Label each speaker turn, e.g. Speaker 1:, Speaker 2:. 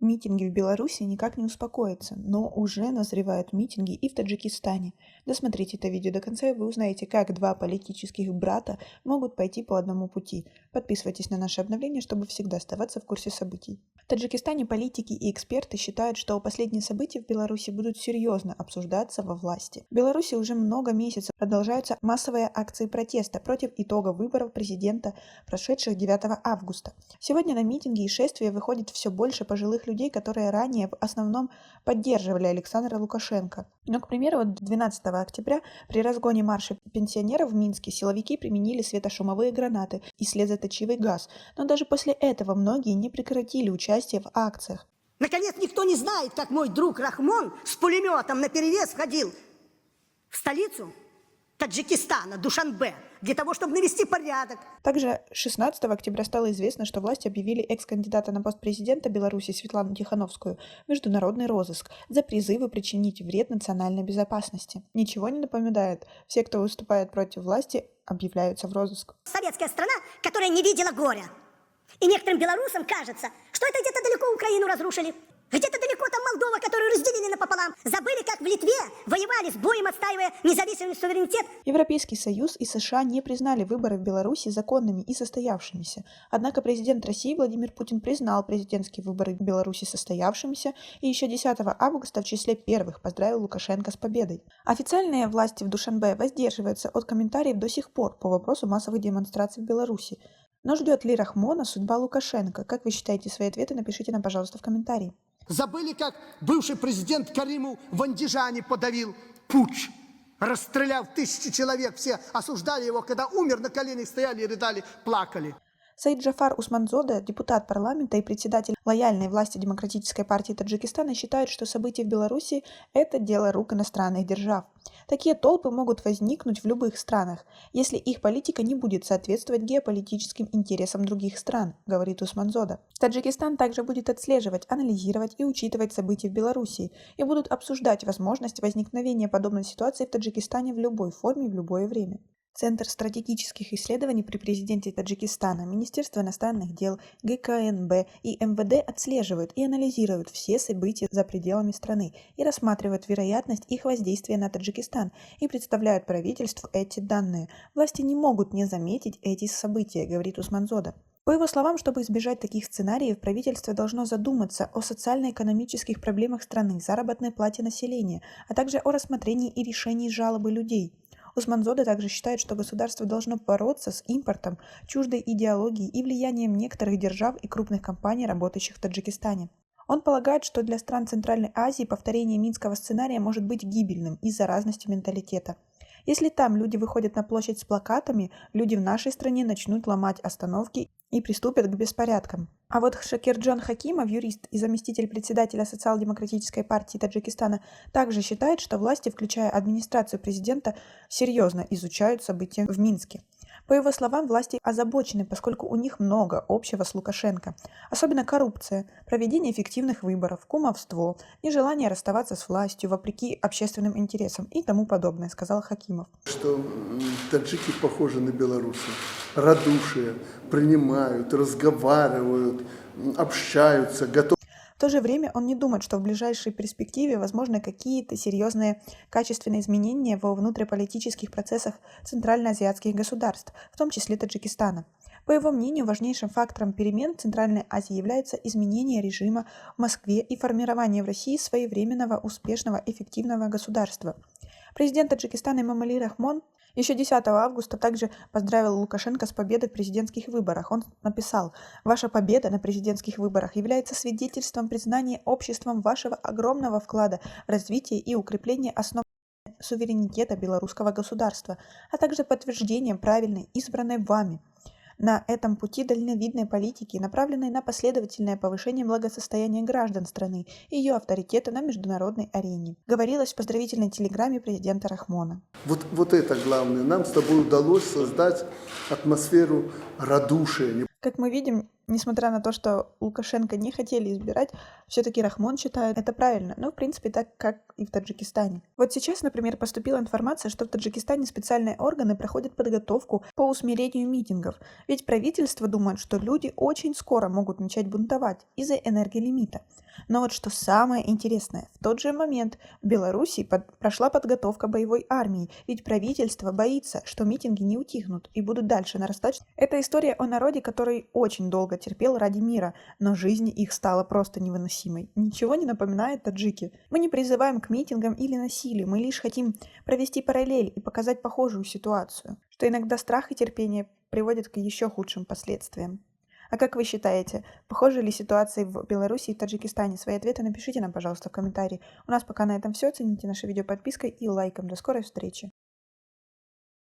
Speaker 1: Митинги в Беларуси никак не успокоятся, но уже назревают митинги и в Таджикистане. Досмотрите это видео до конца, и вы узнаете, как два политических брата могут пойти по одному пути. Подписывайтесь на наши обновления, чтобы всегда оставаться в курсе событий. В Таджикистане политики и эксперты считают, что последние события в Беларуси будут серьезно обсуждаться во власти. В Беларуси уже много месяцев продолжаются массовые акции протеста против итогов выборов президента, прошедших 9 августа. Сегодня на митинги и шествия выходит все больше пожилых людей, которые ранее в основном поддерживали Александра Лукашенко. Но, к примеру, 12 октября при разгоне марша пенсионеров в Минске силовики применили светошумовые гранаты и слезоточивый газ. Но даже после этого многие не прекратили участие в акциях.
Speaker 2: Наконец, никто не знает, как мой друг Рахмон с пулеметом наперевес ходил в столицу Таджикистана, Душанбе, для того, чтобы навести порядок.
Speaker 1: Также 16 октября стало известно, что власти объявили экс-кандидата на пост президента Беларуси Светлану Тихановскую в международный розыск за призывы причинить вред национальной безопасности. Ничего не напоминает. Все, кто выступает против власти, объявляются в розыск.
Speaker 2: Советская страна, которая не видела горя. И некоторым белорусам кажется, что это где-то далеко Украину разрушили. Где-то далеко там Молдова, которую разделили напополам. Забыли, как в Литве воевали с боем, отстаивая независимый суверенитет.
Speaker 1: Европейский Союз и США не признали выборы в Беларуси законными и состоявшимися. Однако президент России Владимир Путин признал президентские выборы в Беларуси состоявшимися и еще 10 августа в числе первых поздравил Лукашенко с победой. Официальные власти в Душанбе воздерживаются от комментариев до сих пор по вопросу массовых демонстраций в Беларуси. Но ждет ли Рахмона судьба Лукашенко? Как вы считаете, свои ответы напишите нам, пожалуйста, в комментарии.
Speaker 3: Забыли, как бывший президент Кариму в Андижане подавил путч, расстреляв тысячи человек. Все осуждали его, когда умер, на коленях стояли и рыдали, плакали.
Speaker 1: Саид Джафар Усманзода, депутат парламента и председатель лояльной власти Демократической партии Таджикистана, считает, что события в Беларуси – это дело рук иностранных держав. Такие толпы могут возникнуть в любых странах, если их политика не будет соответствовать геополитическим интересам других стран, говорит Усманзода. Таджикистан также будет отслеживать, анализировать и учитывать события в Беларуси и будут обсуждать возможность возникновения подобной ситуации в Таджикистане в любой форме в любое время. Центр стратегических исследований при президенте Таджикистана, Министерство иностранных дел, ГКНБ и МВД отслеживают и анализируют все события за пределами страны и рассматривают вероятность их воздействия на Таджикистан и представляют правительству эти данные. Власти не могут не заметить эти события, говорит Усманзода. По его словам, чтобы избежать таких сценариев, правительство должно задуматься о социально-экономических проблемах страны, заработной плате населения, а также о рассмотрении и решении жалобы людей. Усманзода также считает, что государство должно бороться с импортом, чуждой идеологией и влиянием некоторых держав и крупных компаний, работающих в Таджикистане. Он полагает, что для стран Центральной Азии повторение минского сценария может быть гибельным из-за разности менталитета. Если там люди выходят на площадь с плакатами, люди в нашей стране начнут ломать остановки и приступят к беспорядкам. А вот Шакирджон Хакимов, юрист и заместитель председателя Социал-демократической партии Таджикистана, также считает, что власти, включая администрацию президента, серьезно изучают события в Минске. По его словам, власти озабочены, поскольку у них много общего с Лукашенко. Особенно коррупция, проведение эффективных выборов, кумовство, нежелание расставаться с властью вопреки общественным интересам и тому подобное, сказал Хакимов.
Speaker 4: Что таджики похожи на белорусы. Радушие, принимают, разговаривают, общаются, готовы.
Speaker 1: В то же время он не думает, что в ближайшей перспективе возможны какие-то серьезные качественные изменения во внутриполитических процессах центральноазиатских государств, в том числе Таджикистана. По его мнению, важнейшим фактором перемен в Центральной Азии является изменение режима в Москве и формирование в России своевременного, успешного, эффективного государства. Президент Таджикистана Эмомали Рахмон еще 10 августа также поздравил Лукашенко с победой в президентских выборах. Он написал: «Ваша победа на президентских выборах является свидетельством признания обществом вашего огромного вклада в развитие и укрепление основ суверенитета белорусского государства, а также подтверждением правильной, избранной вами на этом пути дальновидной политики, направленной на последовательное повышение благосостояния граждан страны и ее авторитета на международной арене», говорилось в поздравительной телеграмме президента Рахмона.
Speaker 4: Вот это главное. Нам с тобой удалось создать атмосферу радушия.
Speaker 1: Как мы видим, Несмотря на то, что Лукашенко не хотели избирать, все-таки Рахмон считает это правильно. Ну, в принципе, так, как и в Таджикистане. Вот сейчас, например, поступила информация, что в Таджикистане специальные органы проходят подготовку по усмирению митингов. Ведь правительство думает, что люди очень скоро могут начать бунтовать из-за энерголимита. Но вот что самое интересное, в тот же момент в Беларуси прошла подготовка боевой армии, ведь правительство боится, что митинги не утихнут и будут дальше нарастать. Это история о народе, который очень долго терпел ради мира, но жизнь их стала просто невыносимой. Ничего не напоминает таджики. Мы не призываем к митингам или насилию, мы лишь хотим провести параллель и показать похожую ситуацию, что иногда страх и терпение приводят к еще худшим последствиям. А как вы считаете, похожи ли ситуации в Беларуси и Таджикистане? Свои ответы напишите нам, пожалуйста, в комментарии. У нас пока на этом все. Цените наше видео подпиской и лайком. До скорой встречи!